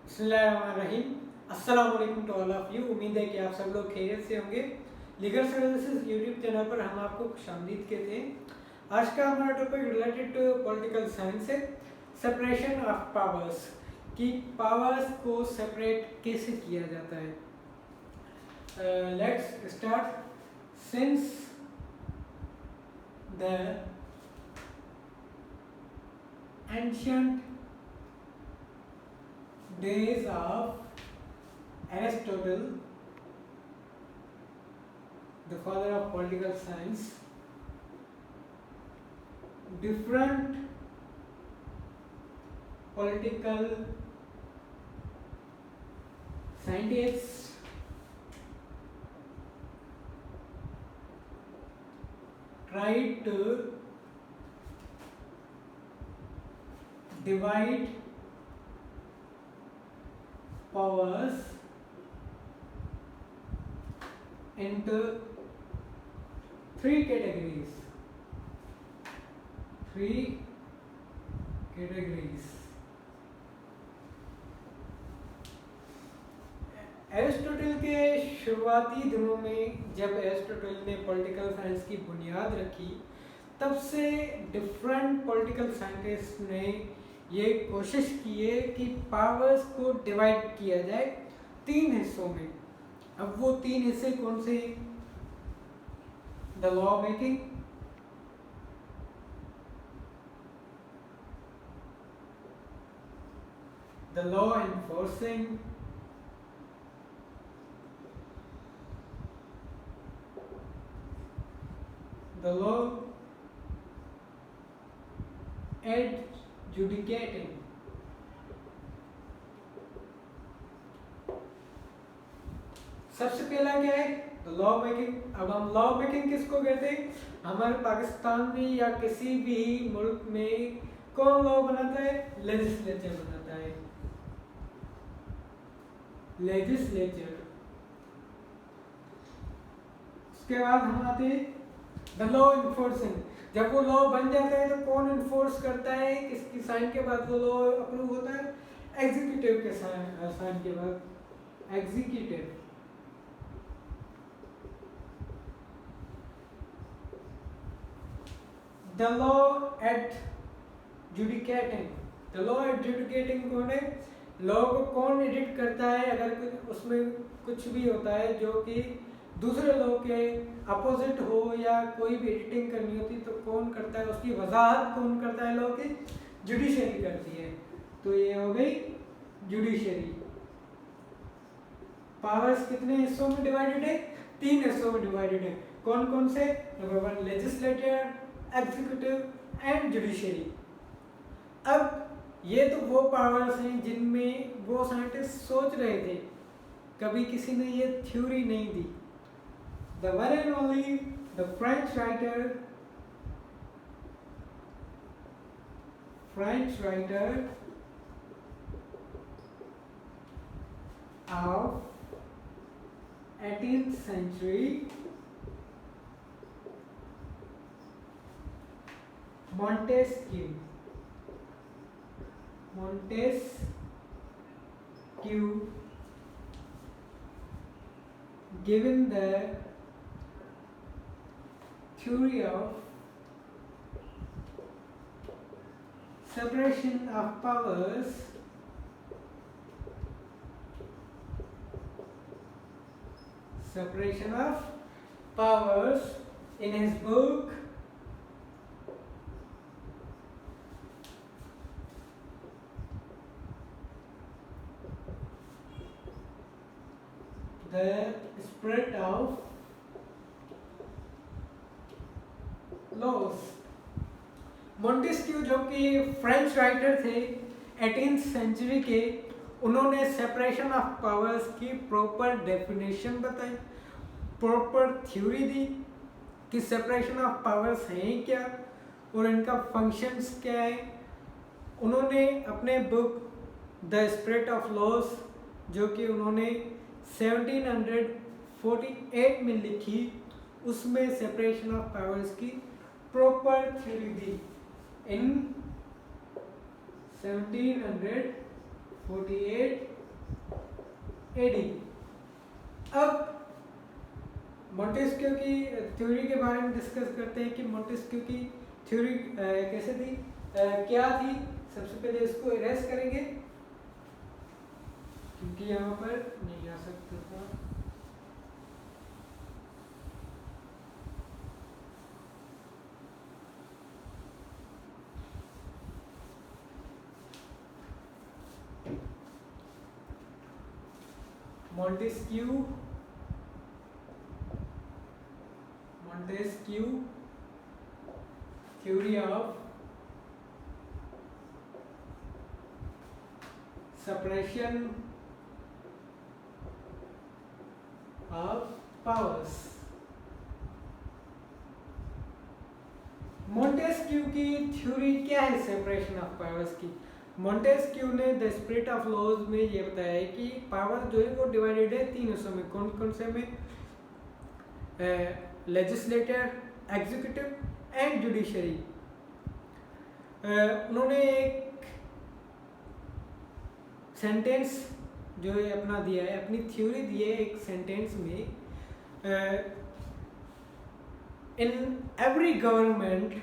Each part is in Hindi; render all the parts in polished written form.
बिस्मिल्लाहिर्रहमानिर्रहीम। अस्सलाम वालेकुम टू ऑल ऑफ यू। उम्मीद है कि आप सब लोग खैरियत से होंगे। लीगल सर्विसेज यूट्यूब चैनल पर हम आपको खुशामदीद कहते हैं। आज का हमारा topic related to political science है, सेपरेशन ऑफ पावर्स, कि पावर्स को सेपरेट कैसे किया जाता है। Let's start. Since the ancient days of Aristotle, the father of political science, different political scientists tried to divide powers into three categories. Aristotle के शुरुआती दिनों में जब एरिस्टोटल ने पॉलिटिकल साइंस की बुनियाद रखी, तब से डिफरेंट पॉलिटिकल साइंटिस्ट ने ये कोशिश की है कि पावर्स को डिवाइड किया जाए तीन हिस्सों में। अब वो तीन हिस्से कौन से? The law making, the law enforcing, the law adjudicating। सबसे पहला क्या है? Law making. अब हम लॉ मेकिंग किसको कहते हैं? हमारे पाकिस्तान में या किसी भी मुल्क में कौन लॉ बनाता है? लेजिस्लेचर बनाता है। लेजिस्लेचर। उसके बाद हम आते हैं द लॉ इन्फोर्सिंग। जब वो लॉ बन जाता है तो कौन इन्फोर्स करता है? किसकी साइन के बाद वो लॉ अप्रूव होता है? एग्जीक्यूटिव के साइन के बाद। Executive. The law adjudicating. The law adjudicating कौन है? लॉ को कौन एडिट करता है? अगर उसमें कुछ भी होता है जो कि दूसरे लॉ के अपोजिट हो या कोई भी एडिटिंग करनी होती तो कौन करता है? उसकी वजाहत कौन करता है? लॉ की जुडिशरी करती है। तो ये हो गई जुडिशरी। पावर्स कितने हिस्सों में डिवाइडेड है? तीन हिस्सों में डिवाइडेड है। कौन कौन से? Number one legislator, executive and judiciary. अब ये तो वो पावर्स हैं जिनमें वो साइंटिस्ट सोच रहे थे, कभी किसी ने ये थ्योरी नहीं दी। The one and only the French writer of 18th century, Montesquieu, given the theory of separation of powers, in his book The Spirit of loss. Montesquieu जो कि फ्रेंच राइटर थे 18th सेंचुरी के, उन्होंने सेपरेशन ऑफ पावर्स की प्रॉपर डेफिनेशन बताई, प्रॉपर थ्योरी दी कि सेपरेशन ऑफ पावर्स हैं क्या और इनका फंक्शंस क्या है। उन्होंने अपने book the spirit of loss, जो कि उन्होंने 1748 में लिखी, उसमें सेपरेशन ऑफ पावर्स की प्रॉपर थ्योरी दी। इन 1748 एडी। अब मोंटेस्क्यू की थ्योरी के बारे में डिस्कस करते हैं कि मोंटेस्क्यू की थ्योरी कैसे थी, क्या थी। सबसे पहले इसको इरेज करेंगे क्योंकि यहाँ पर नहीं आ सकता था। Montesquieu theory of separation of powers। Montesquieu की थ्योरी क्या है सेपरेशन ऑफ पावर्स की? मोंटेस्क्यू ने द स्पिरिट ऑफ लॉज में ये बताया है कि पावर जो है वो डिवाइडेड है तीन हिस्सों में। कौन कौन से में? Legislator, executive and judiciary. उन्होंने एक सेंटेंस जो है अपना दिया है, अपनी थ्योरी दी है एक सेंटेंस में। In every government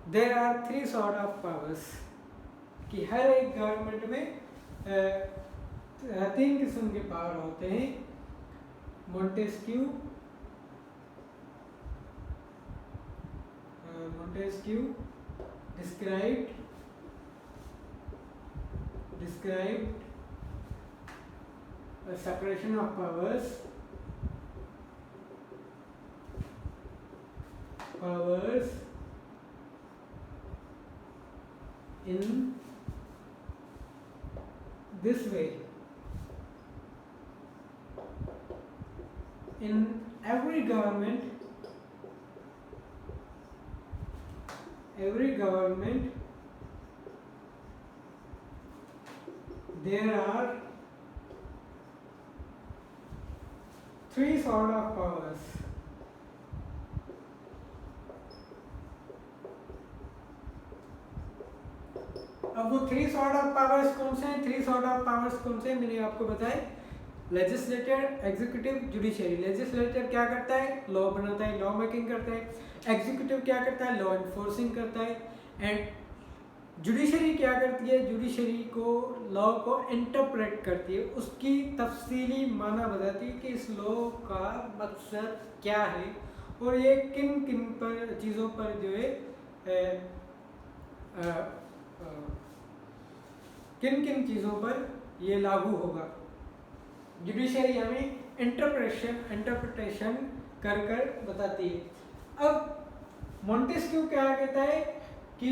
there are three sort of powers, कि हर एक गवर्नमेंट में तीन किस्म के पावर होते हैं। Montesquieu described a separation of powers in this way: in every government there are three sort of powers। अब वो थ्री सॉर्ट ऑफ पावर्स कौन से हैं? थ्री सॉर्ट ऑफ पावर्स कौन से हैं मैंने आपको बताया। Legislator, executive, judiciary. लेजिस्लेटर क्या करता है? लॉ बनाता है, लॉ मेकिंग करता है। एग्जीक्यूटिव क्या करता है? लॉ एनफोर्सिंग करता है। एंड जुडिशरी क्या करती है? जुडिशरी को लॉ को इंटरप्रेट करती है, उसकी तफसीली माना बताती है कि इस लॉ का मकसद क्या है और ये किन किन पर चीज़ों पर जो है किन किन चीज़ों पर ये लागू होगा। जुडिशरी हमें इंटरप्रिटेशन कर कर बताती है। अब मोंटेस्क्यू क्या कहता है कि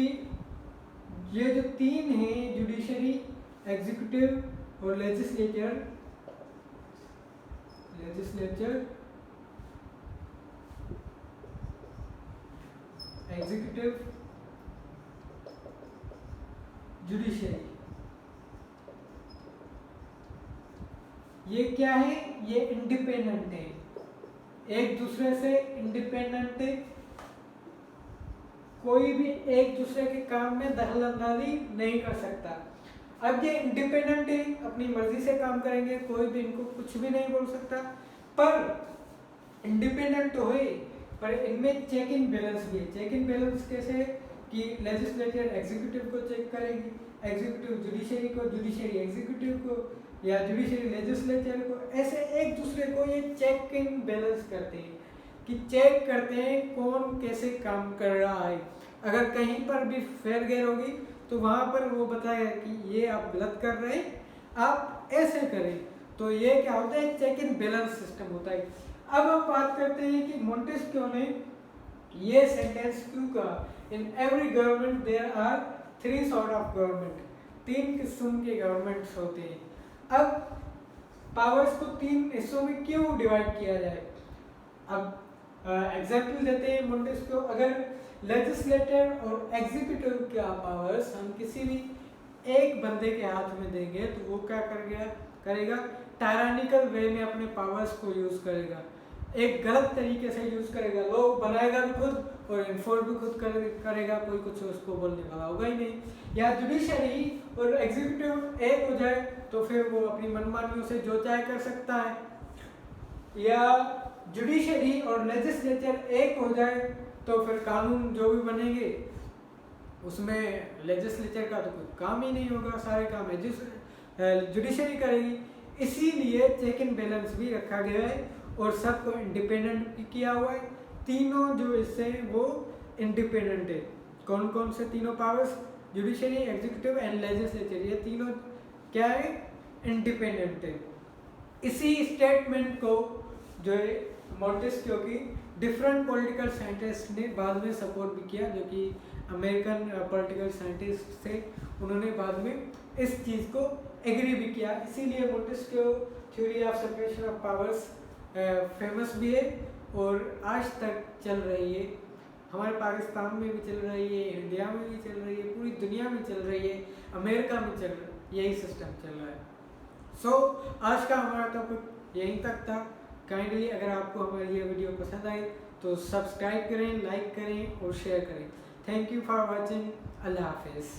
ये जो तीन हैं, जुडिशरी, एग्जीक्यूटिव और लेजिस्लेचर, एग्जीक्यूटिव, जुडिशरी, ये क्या है? ये इंडिपेंडेंट है, एक दूसरे से इंडिपेंडेंट है। कोई भी एक दूसरे के काम में दखल अंदाजी नहीं कर सकता। अब ये इंडिपेंडेंट है, अपनी मर्जी से काम करेंगे, कोई भी इनको कुछ भी नहीं बोल सकता। पर इंडिपेंडेंट तो है, पर इनमें चेक इन बैलेंस भी है। चेक इन बैलेंस कैसे? कि लेजिस्लेचर एग्जीक्यूटिव को चेक करेगी, एग्जीक्यूटिव जुडिशरी को, जुडिशरी एग्जीक्यूटिव को, या जुडिशरी लेजिस्लेचर को। ऐसे एक दूसरे को ये चेक इन बैलेंस करते हैं, कि चेक करते हैं कौन कैसे काम कर रहा है। अगर कहीं पर भी फेरगेर होगी तो वहाँ पर वो बताएगा कि ये आप गलत कर रहे हैं, आप ऐसे करें। तो ये क्या होता है? चेक इन बैलेंस सिस्टम होता है। अब हम बात करते हैं कि मोंटेस्क्यू ने ये सेंटेंस क्यों कहा, in every government there are three sort of government, तीन किस्म के गवर्नमेंट्स होते हैं। अब पावर्स को तीन हिस्सों में क्यों डिवाइड किया जाए? अब एग्जाम्पल देते हैं मोंटेस्क्यू। अगर लेजिस्लेटर और एग्जीक्यूटिव का पावर्स हम किसी भी एक बंदे के हाथ में देंगे तो वो क्या करेगा? टायरानिकल वे में अपने पावर्स को यूज करेगा। एक गलत तरीके से यूज़ करेगा, लोग बनाएगा भी खुद और इन्फोर्स भी खुद करेगा, कोई कुछ उसको बोलने वाला होगा ही नहीं। या जुडिशरी और एग्जीक्यूटिव एक हो जाए तो फिर वो अपनी मनमानियों से जो चाहे कर सकता है, या जुडिशरी और लेजिस्लेचर एक हो जाए तो फिर कानून जो भी बनेंगे उसमें लेजिस्लेचर का तो कोई काम ही नहीं होगा, सारे काम जुडिशरी करेगी। इसीलिए चेक एंड बैलेंस भी रखा गया है और सबको इंडिपेंडेंट भी किया हुआ है। तीनों जो इससे वो इंडिपेंडेंट है। कौन कौन से तीनों powers? Judiciary, executive and legislature, ये तीनों क्या है? इंडिपेंडेंट है। इसी स्टेटमेंट को जो है मॉन्टेस्क्यू की डिफरेंट पॉलिटिकल साइंटिस्ट ने बाद में सपोर्ट भी किया, जो कि अमेरिकन पॉलिटिकल साइंटिस्ट थे, उन्होंने बाद में इस चीज़ को एग्री भी किया। इसीलिए Montesquieu theory of separation of powers famous भी है और आज तक चल रही है। हमारे पाकिस्तान में भी चल रही है, इंडिया में भी चल रही है, पूरी दुनिया में चल रही है, अमेरिका में चल रही है, यही सिस्टम चल रहा है। आज का हमारा टॉपिक यहीं तक था। काइंडली अगर आपको हमारी ये वीडियो पसंद आई तो सब्सक्राइब करें, लाइक करें और शेयर करें। Thank you for watching. Allah हाफिज़।